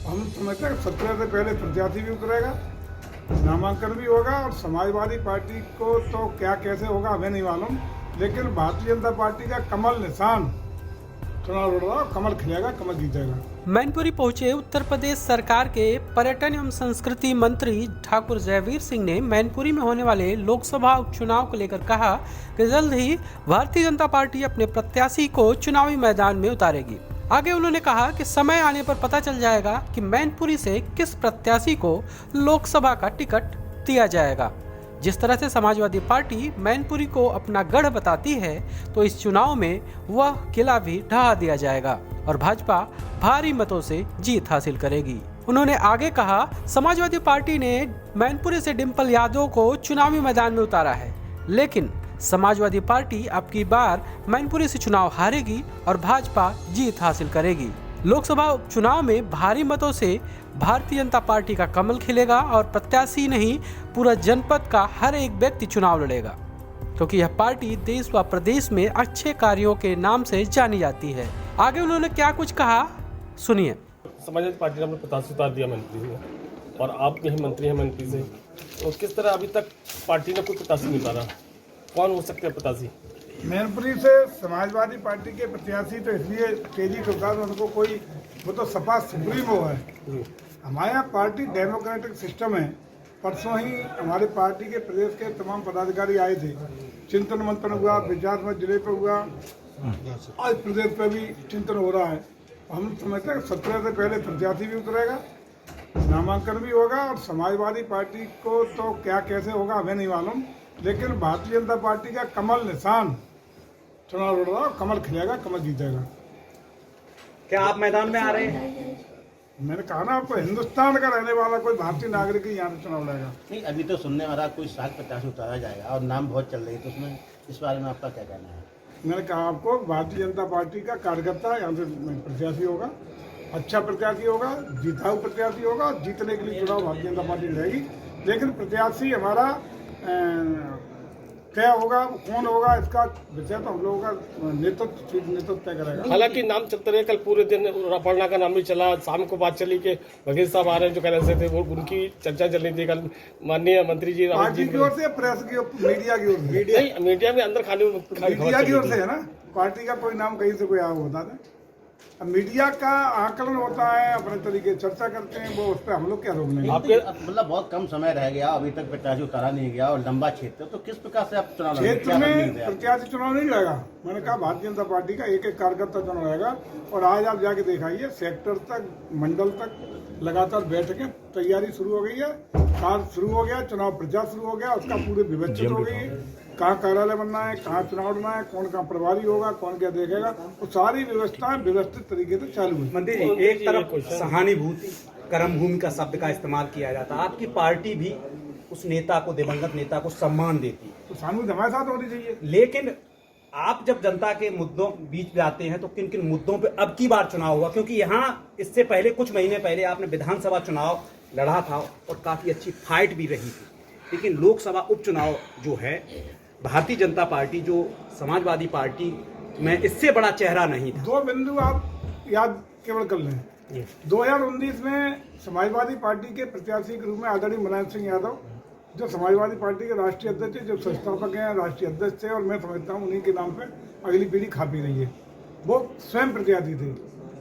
हम समझते हैं 17 से पहले प्रत्याशी भी उतरेगा, नामांकन भी होगा और समाजवादी पार्टी को तो क्या कैसे होगा हमें नहीं मालूम, लेकिन भारतीय जनता पार्टी का कमल निशान चुनाव लड़ रहा, कमल खिलेगा, कमल जीतेगा। मैनपुरी पहुंचे उत्तर प्रदेश सरकार के पर्यटन एवं संस्कृति मंत्री ठाकुर जयवीर सिंह ने मैनपुरी में होने वाले लोकसभा उपचुनाव को लेकर कहा कि जल्द ही भारतीय जनता पार्टी अपने प्रत्याशी को चुनावी मैदान में उतारेगी। आगे उन्होंने कहा कि समय आने पर पता चल जाएगा कि मैनपुरी से किस प्रत्याशी को लोकसभा का टिकट दिया जाएगा। जिस तरह से समाजवादी पार्टी मैनपुरी को अपना गढ़ बताती है, तो इस चुनाव में वह किला भी ढहा दिया जाएगा और भाजपा भारी मतों से जीत हासिल करेगी। उन्होंने आगे कहा, समाजवादी पार्टी ने मैनपुरी से डिम्पल यादव को चुनावी मैदान में उतारा है, लेकिन समाजवादी पार्टी अब की बार मैनपुरी से चुनाव हारेगी और भाजपा जीत हासिल करेगी। लोकसभा उपचुनाव में भारी मतों से भारतीय जनता पार्टी का कमल खिलेगा और प्रत्याशी नहीं पूरा जनपद का हर एक व्यक्ति चुनाव लड़ेगा, क्योंकि यह पार्टी देश व प्रदेश में अच्छे कार्यों के नाम से जानी जाती है। आगे उन्होंने क्या कुछ कहा, सुनिए। समाजवादी पार्टी ने अपने प्रत्याशी उतार दिया मैनपुरी में, और आप यही मंत्री हैं मैनपुरी से, तो किस तरह अभी तक पार्टी ने कोई प्रत्याशी नहीं उतारा? कौन हो सकते हैं प्रत्याशी? मैनपुरी से समाजवादी पार्टी के प्रत्याशी तो इसलिए तेजी से उतार, उनको कोई, वो तो सपा सुप्रीमो है। हमारे यहाँ पार्टी डेमोक्रेटिक सिस्टम है। परसों ही हमारे पार्टी के प्रदेश के तमाम पदाधिकारी आए थे, चिंतन मंथन हुआ, विद्यार्थी जिले पर हुआ, आज प्रदेश पर भी चिंतन हो रहा है। हम समझते हैं 17 से पहले प्रत्याशी भी उतरेगा, नामांकन भी होगा और समाजवादी पार्टी को तो क्या कैसे होगा हमें नहीं मालूम, लेकिन भारतीय जनता पार्टी का कमल निशान चुनाव लड़ रहा, कमल खिलेगा, कमल जीतेगा। क्या आप मैदान में आ रहे हैं? मैंने कहा ना आपको, हिंदुस्तान का रहने वाला कोई भारतीय नागरिक ही यहाँ से चुनाव लड़ेगा। नहीं, अभी तो सुनने आ रहा कोई 60-50 उतारा जाएगा और नाम बहुत चल रही है, तो उसमें इस बारे में आपका क्या कहना है? मैंने कहा आपको, भारतीय जनता पार्टी का कार्यकर्ता यहाँ से प्रत्याशी होगा, अच्छा प्रत्याशी होगा, जीताऊ प्रत्याशी होगा, जीतने के लिए चुनाव भारतीय जनता पार्टी लड़ेगी। लेकिन प्रत्याशी हमारा क्या होगा, कौन होगा, इसका विषय तो हम लोगों का नेतृत्व तय करेगा। हालांकि नाम चलते रहे, कल पूरे दिन रापड़ना का नाम भी चला, शाम को बात चली कि बघेल साहब आ रहे हैं जो कह रहे थे, वो उनकी चर्चा चल रही थी। कल माननीय मंत्री जी पार्टी की ओर से, प्रेस की ओर, मीडिया की ओर से, मीडिया में अंदर खाने मीडिया की ओर से है ना, पार्टी का कोई नाम कहीं से कोई आया होता था। अब मीडिया का आकलन होता है, अपने तरीके चर्चा करते हैं, वो उस पर हम लोग क्या रोक नहीं। आपके मतलब बहुत कम समय रह गया, अभी तक प्रत्याशी उतारा नहीं गया और लंबा क्षेत्र, तो किस प्रकार से आप चुनाव क्षेत्र में प्रत्याशी चुनाव नहीं लड़ेगा। मैंने कहा भारतीय जनता पार्टी का एक एक कार्यकर्ता चुनाव लड़ेगा, और आज आप जाके दिखाइए, सेक्टर तक, मंडल तक लगातार बैठकें, तैयारी शुरू हो गई है, कार्य शुरू हो गया, चुनाव प्रचार शुरू हो गया, उसका पूरे विवेचित हो गई है, कहाँ कार्यालय बनना है, कहाँ चुनाव लड़ना है, कौन कहाँ प्रभारी होगा, कौन क्या देखेगा, वो सारी व्यवस्थाएं व्यवस्थित तरीके से चालू है। मंत्री जी, एक तरफ सहानुभूति, कर्म भूमि का शब्द का इस्तेमाल किया जाता है, आपकी पार्टी भी उस नेता को, दिवंगत नेता को सम्मान देती है, तो सहानुभूति हमारे साथ होनी चाहिए। लेकिन आप जब जनता के मुद्दों बीच में आते हैं, तो किन किन मुद्दों पे अब की बार चुनाव हुआ? क्योंकि यहाँ इससे पहले कुछ महीने पहले आपने विधानसभा चुनाव लड़ा था और काफी अच्छी फाइट भी रही थी, लेकिन लोकसभा उपचुनाव जो है, भारतीय जनता पार्टी जो समाजवादी पार्टी में इससे बड़ा चेहरा नहीं था। 2 बिंदु आप याद केवल कर लें। 2019 में समाजवादी पार्टी के प्रत्याशी के रूप में आदरणीय मुलायम सिंह यादव, जो समाजवादी पार्टी के राष्ट्रीय अध्यक्ष है, जो संस्थापक हैं, राष्ट्रीय अध्यक्ष थे, और मैं समझता हूँ उन्हीं के नाम पे अगली पीढ़ी खा पी रही है, वो स्वयं प्रत्याशी थे।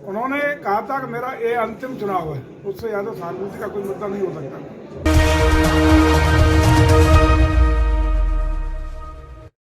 उन्होंने कहा था कि मेरा ये अंतिम चुनाव है, उससे ज़्यादा सहानुभूति का कोई मुद्दा नहीं हो सकता।